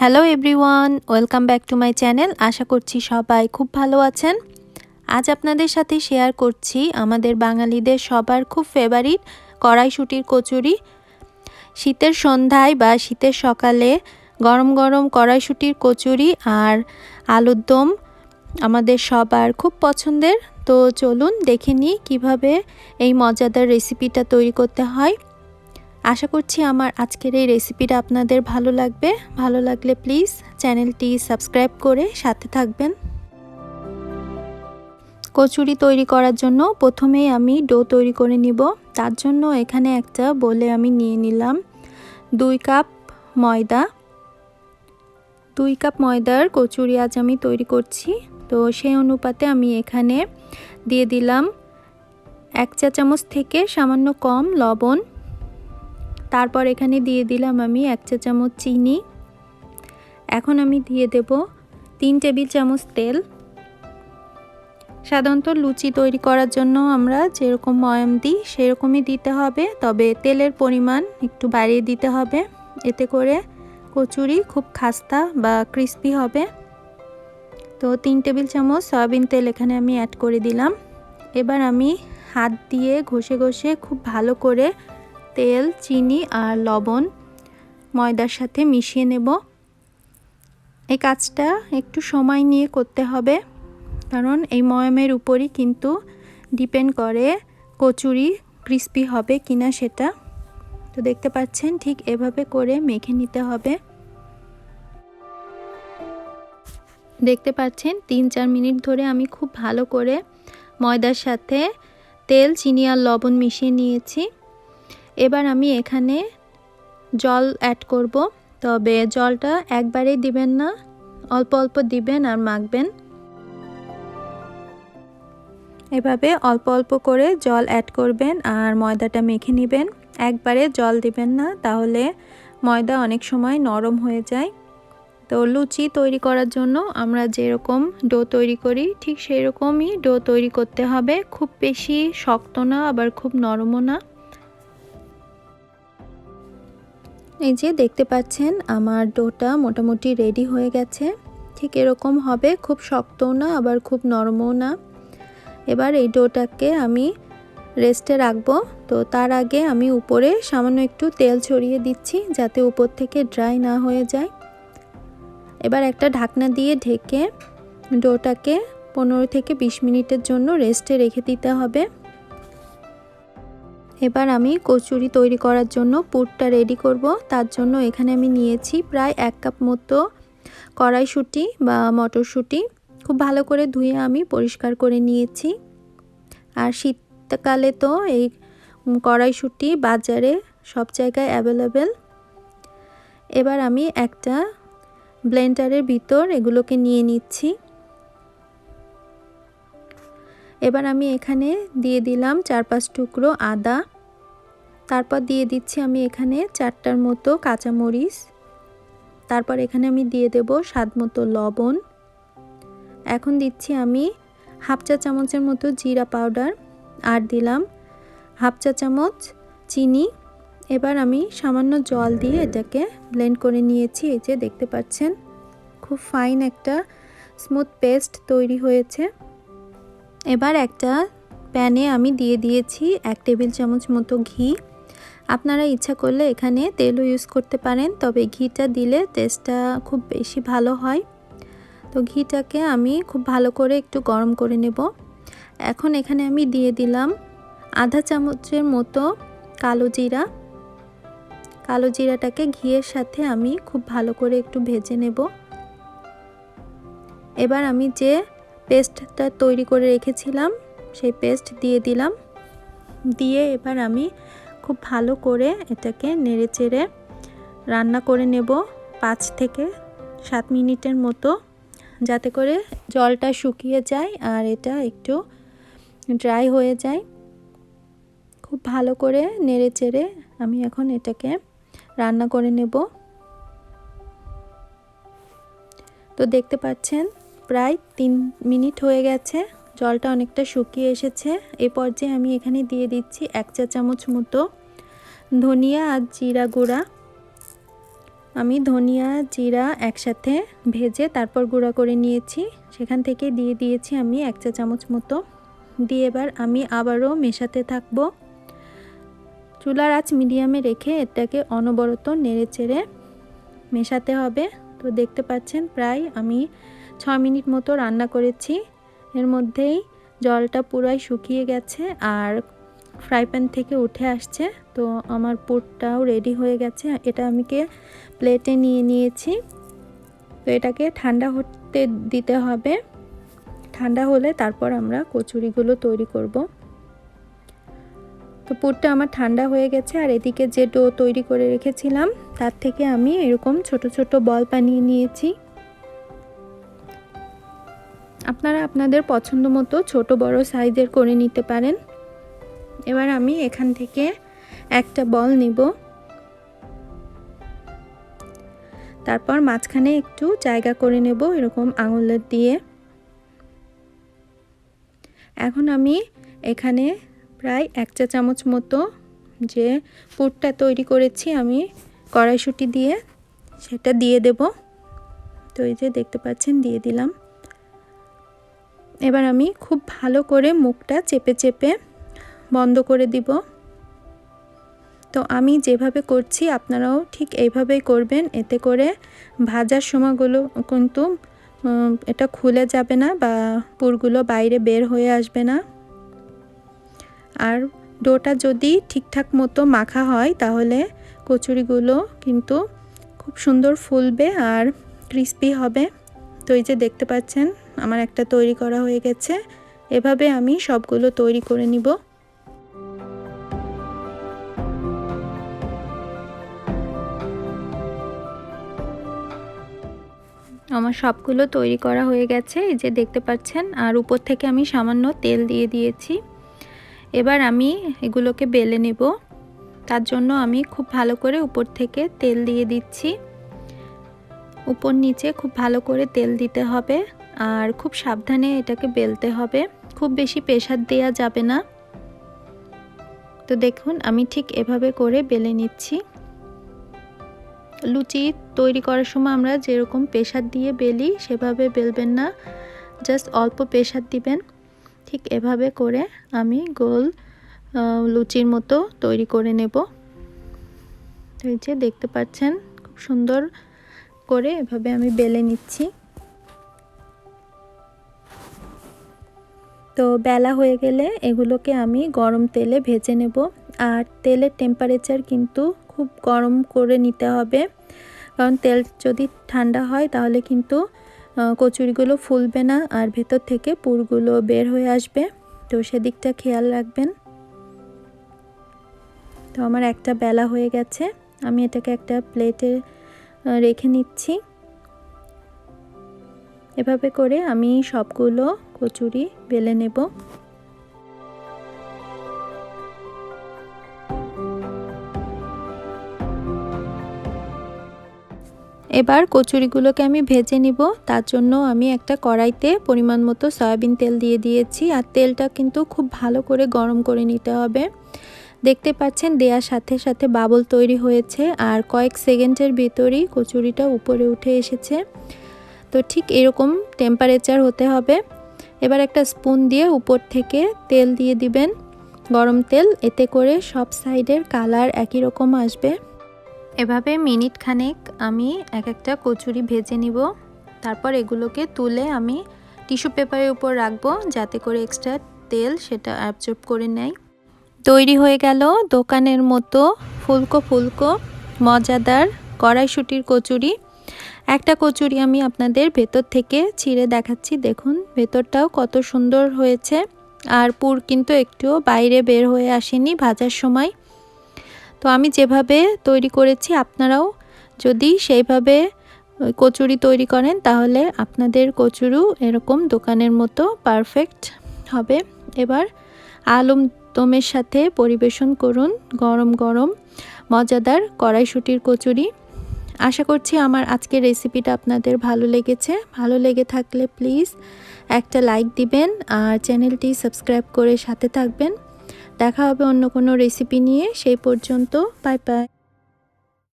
Hello everyone, welcome back to my channel. আশা করছি সবাই খুব ভালো আছেন। আজ আপনাদের সাথে শেয়ার করছি আমাদের বাঙালিদের সবার খুব ফেভারিট কড়াইশুঁটির কচুরি। শীতের সন্ধ্যায় বা শীতের সকালে গরম গরম কড়াইশুঁটির কচুরি আর আলুর দম আমাদের সবার খুব পছন্দের। তো চলুন দেখে নিই কীভাবে এই মজাদার রেসিপিটা তৈরি করতে হয়। আশা করছি আমার আজকের এই রেসিপিটা আপনাদের ভালো লাগবে। ভালো লাগলে প্লিজ চ্যানেলটি সাবস্ক্রাইব করে সাথে থাকবেন। কচুরি তৈরি করার জন্য প্রথমেই আমি ডো তৈরি করে নিব। তার জন্য এখানে একটা বলে আমি নিয়ে নিলাম 2 কাপ ময়দা। 2 কাপ ময়দার কচুরি আজ আমি তৈরি করছি। তো সেই অনুপাতে আমি এখানে দিয়ে দিলাম 1 চা চামচ থেকে সামান্য কম লবণ। তারপর এখানে দিয়ে দিলাম আমি 1 চা চামচ চিনি। এখন আমি দিয়ে দেব 3 টেবিল চামচ তেল। সাধারণত লুচি তৈরি করার জন্য আমরা যেরকম ময়াম দিই সেরকমই দিতে হবে, তবে তেলের পরিমাণ একটু বাড়িয়ে দিতে হবে, এতে করে কচুরি খুব খাস্তা বা ক্রিস্পি হবে। তো 3 টেবিল চামচ সয়াবিন তেল এখানে আমি অ্যাড করে দিলাম। এবার আমি হাত দিয়ে ঘষে ঘষে খুব ভালো করে তেল, চিনি আর লবণ ময়দার সাথে মিশিয়ে নেব। এই কাজটা একটু সময় নিয়ে করতে হবে, কারণ এই ময়ামের উপরই কিন্তু ডিপেন্ড করে কচুরি ক্রিস্পি হবে কিনা সেটা। তো দেখতে পাচ্ছেন ঠিক এভাবে করে মেখে নিতে হবে। দেখতে পাচ্ছেন 3-4 মিনিট ধরে আমি খুব ভালো করে ময়দার সাথে তেল, চিনি আর লবণ মিশিয়ে নিয়েছি। এবার আমি এখানে জল অ্যাড করব, তবে জলটা একবারেই দিবেন না, অল্প অল্প দিবেন আর মাখবেন। এভাবে অল্প অল্প করে জল অ্যাড করবেন আর ময়দাটা মেখে নেবেন। একবারে জল দিবেন না, তাহলে ময়দা অনেক সময় নরম হয়ে যায়। তো লুচি তৈরি করার জন্য আমরা যেরকম ডো তৈরি করি ঠিক সেই রকমই ডো তৈরি করতে হবে। খুব বেশি শক্ত না, আবার খুব নরমও না। এই যে দেখতে পাচ্ছেন আমার ডোটা মোটামুটি রেডি হয়ে গেছে। ঠিক এরকম হবে, খুব শক্তও না আবার খুব নরমও না। এবার এই ডোটাকে আমি রেস্টে রাখবো। তো তার আগে আমি উপরে সামান্য একটু তেল ছড়িয়ে দিচ্ছি, যাতে উপর থেকে ড্রাই না হয়ে যায়। এবার একটা ঢাকনা দিয়ে ঢেকে ডোটাকে 15 থেকে 20 মিনিটের জন্য রেস্টে রেখে দিতে হবে। এবার আমি কচুরি তৈরি করার জন্য পুরটা রেডি করব। তার জন্য এখানে আমি নিয়েছি প্রায় 1 কাপ মতো কড়াইশুঁটি বা মটরশুঁটি। খুব ভালো করে ধুয়ে আমি পরিষ্কার করে নিয়েছি। আর শীতকালে তো এই কড়াইশুঁটি বাজারে সব জায়গায় অ্যাভেলেবেল। এবার আমি একটা ব্লেন্ডারের ভিতর এগুলোকে নিয়ে নিচ্ছি। এবার আমি এখানে দিয়ে দিলাম 4-5 টুকরো আদা। তারপর দিয়ে দিচ্ছি আমি এখানে 4টার মতো কাঁচামরিচ। তারপর এখানে আমি দিয়ে দেব স্বাদ মতো লবণ। এখন দিচ্ছি আমি 1/2 চা চামচের মতো জিরা পাউডার, আর দিলাম 1/2 চা চামচ চিনি। এবার আমি সামান্য জল দিয়ে এটাকে ব্লেন্ড করে নিয়েছি। এই যে দেখতে পাচ্ছেন খুব ফাইন একটা স্মুথ পেস্ট তৈরি হয়েছে। এবার একটা প্যানে আমি দিয়ে দিয়েছি 1 টেবিল চামচ মতো ঘি। আপনারা ইচ্ছা করলে এখানে তেলও ইউজ করতে পারেন, তবে ঘিটা দিলে টেস্টটা খুব বেশি ভালো হয়। তো ঘিটাকে আমি খুব ভালো করে একটু গরম করে নেব। এখন এখানে আমি দিয়ে দিলাম 1/2 চামচের মতো কালো জিরা। কালো জিরাটাকে ঘিয়ের সাথে আমি খুব ভালো করে একটু ভেজে নেব। এবার আমি যে পেস্টটা তৈরি করে রেখেছিলাম সেই পেস্ট দিয়ে দিলাম। দিয়ে এবার আমি খুব ভালো করে এটাকে নেড়েচেড়ে রান্না করে নেব 5 থেকে 7 মিনিটের মতো, যাতে করে জলটা শুকিয়ে যায় আর এটা একটু ড্রাই হয়ে যায়। খুব ভালো করে নেড়েচেড়ে আমি এখন এটাকে রান্না করে নেব। তো দেখতে পাচ্ছেন প্রায় 3 মিনিট হয়ে গেছে, জলটা অনেকটা শুকিয়ে এসেছে। এই পর্যায়ে আমি এখানে দিয়ে দিচ্ছি 1 চা চামচ মতো ধনিয়া আর জিরা গুঁড়া। আমি ধনিয়া জিরা একসাথে ভেজে তারপর গুঁড়া করে নিয়েছি, সেখান থেকে দিয়ে দিয়েছি আমি 1 চা চামচ মতো। দিয়ে এবার আমি আবারও মেশাতে থাকবো। চুলার আঁচ মিডিয়ামে রেখে এটাকে অনবরত নেড়েচেড়ে মেশাতে হবে। তো দেখতে পাচ্ছেন প্রায় আমি 6 মিনিট মতো রান্না করেছি। এর মধ্যেই জলটা পুরাই শুকিয়ে গেছে আর ফ্রাই প্যান থেকে উঠে আসছে। তো আমার পুরটাও রেডি হয়ে গেছে। এটা আমি প্লেটে নিয়ে নিয়েছি। তো এটাকে ঠান্ডা হতে দিতে হবে। ঠান্ডা হলে তারপর আমরা কচুরিগুলো তৈরি করব। তো পুরটা আমার ঠান্ডা হয়ে গেছে আর এদিকে যে ডো তৈরি করে রেখেছিলাম তার থেকে আমি এরকম ছোট ছোট বল বানিয়ে নিয়েছি। আপনারা আপনাদের পছন্দ মতো ছোট বড় সাইজের করে নিতে পারেন। এবার আমি এখান থেকে একটা বল নিব, তারপর মাঝখানে একটু জায়গা করে নেব এরকম আঙুলের দিয়ে। এখন আমি এখানে প্রায় 1 চা চামচ মতো যে পুরটা তৈরি করেছি আমি কড়াইশুঁটি দিয়ে, সেটা দিয়ে দেব। তো এই যে দেখতে পাচ্ছেন দিয়ে দিলাম। এবার আমি খুব ভালো করে মুখটা চেপে চেপে বন্ধ করে দিব। তো আমি যেভাবে করছি আপনারাও ঠিক এইভাবেই করবেন, এতে করে ভাজার সময়গুলো কিন্তু এটা খুলে যাবে না বা পুরগুলো বাইরে বের হয়ে আসবে না। আর ডোটা যদি ঠিকঠাক মতো মাখা হয় তাহলে কচুরিগুলো কিন্তু খুব সুন্দর ফুলবে আর ক্রিস্পি হবে। তো এই যে দেখতে পাচ্ছেন আমার একটা তৈরি করা হয়ে গেছে। এভাবে আমি সবগুলো তৈরি করে নিব। আমার সবগুলো তৈরি করা হয়ে গেছে, এই যে দেখতে পাচ্ছেন। আর উপর থেকে আমি সামান্য তেল দিয়ে দিয়েছি। এবার আমি এগুলোকে বেলে নেব। তার জন্য আমি খুব ভালো করে উপর থেকে তেল দিয়ে দিচ্ছি। উপর নিচে খুব ভালো করে তেল দিতে হবে আর খুব সাবধানে এটাকে বেলতে হবে, খুব বেশি প্রেসার দেওয়া যাবে না। তো দেখুন আমি ঠিক এভাবে করে বেলে নিচ্ছি। লুচি তৈরি করার সময় আমরা যেরকম প্রেসার দিয়ে বেলি সেভাবে বেলবেন না, জাস্ট অল্প প্রেসার দিবেন। ঠিক এভাবে করে আমি গোল লুচির মতো তৈরি করে নেব। এই যে দেখতে পাচ্ছেন খুব সুন্দর করে এভাবে আমি বেলে নিচ্ছি। তো বেলা হয়ে গেলে এগুলোকে আমি গরম তেলে ভেজে নেব। আর তেলের টেম্পারেচার কিন্তু খুব গরম করে নিতে হবে, কারণ তেল যদি ঠান্ডা হয় তাহলে কিন্তু কচুরিগুলো ফুলবে না আর ভেতর থেকে পুরগুলো বের হয়ে আসবে। তো সেদিকটা খেয়াল রাখবেন। তো আমার একটা বেলা হয়ে গেছে, আমি এটাকে একটা প্লেটে রেখে নিচ্ছি। এভাবে করে আমি সবগুলো কচুরি বেলে নেব। এবার কচুরিগুলোকে আমি ভেজে নিব। তার জন্য আমি একটা কড়াইতে পরিমাণ মতো সয়াবিন তেল দিয়ে দিয়েছি। আর তেলটা কিন্তু খুব ভালো করে গরম করে নিতে হবে। দেখতে পাচ্ছেন দেওয়ার সাথে সাথে বাবল তৈরি হয়েছে আর কয়েক সেকেন্ডের ভিতরেই কচুরিটা উপরে উঠে এসেছে। তো ঠিক এরকম টেম্পারেচার হতে হবে। এবার একটা স্পুন দিয়ে উপর থেকে তেল দিয়ে দিবেন, গরম তেল, এতে করে সব সাইডের কালার একই রকম আসবে। এভাবে মিনিট খানেক আমি এক একটা কচুরি ভেজে নিব। তারপর এগুলোকে তুলে আমি টিস্যু পেপারের উপর রাখবো, যাতে করে এক্সট্রা তেল সেটা অ্যাবজর্ব করে নেয়। তৈরি হয়ে গেল দোকানের মতো ফুলকো ফুলকো মজাদার কড়াইশুঁটির কচুরি। একটা কচুরি আমি আপনাদের ভেতর থেকে ছিঁড়ে দেখাচ্ছি। দেখুন ভেতরটাও কত সুন্দর হয়েছে আর পুর কিন্তু একটুও বাইরে বের হয়ে আসেনি ভাজার সময়। তো আমি যেভাবে তৈরি করেছি আপনারাও যদি সেইভাবে কচুরি তৈরি করেন তাহলে আপনাদের কচুরি এরকম দোকানের মতো পারফেক্ট হবে। এবার আলুর দমের সাথে পরিবেশন করুন গরম গরম মজাদার কড়াইশুঁটির কচুরি। আশা করছি আমার আজকের রেসিপিটা আপনাদের ভালো লেগেছে। ভালো লেগে থাকলে প্লিজ একটা লাইক দিবেন আর চ্যানেলটি সাবস্ক্রাইব করে সাথে থাকবেন। দেখা হবে অন্য কোনো রেসিপি নিয়ে। সেই পর্যন্ত বাই বাই।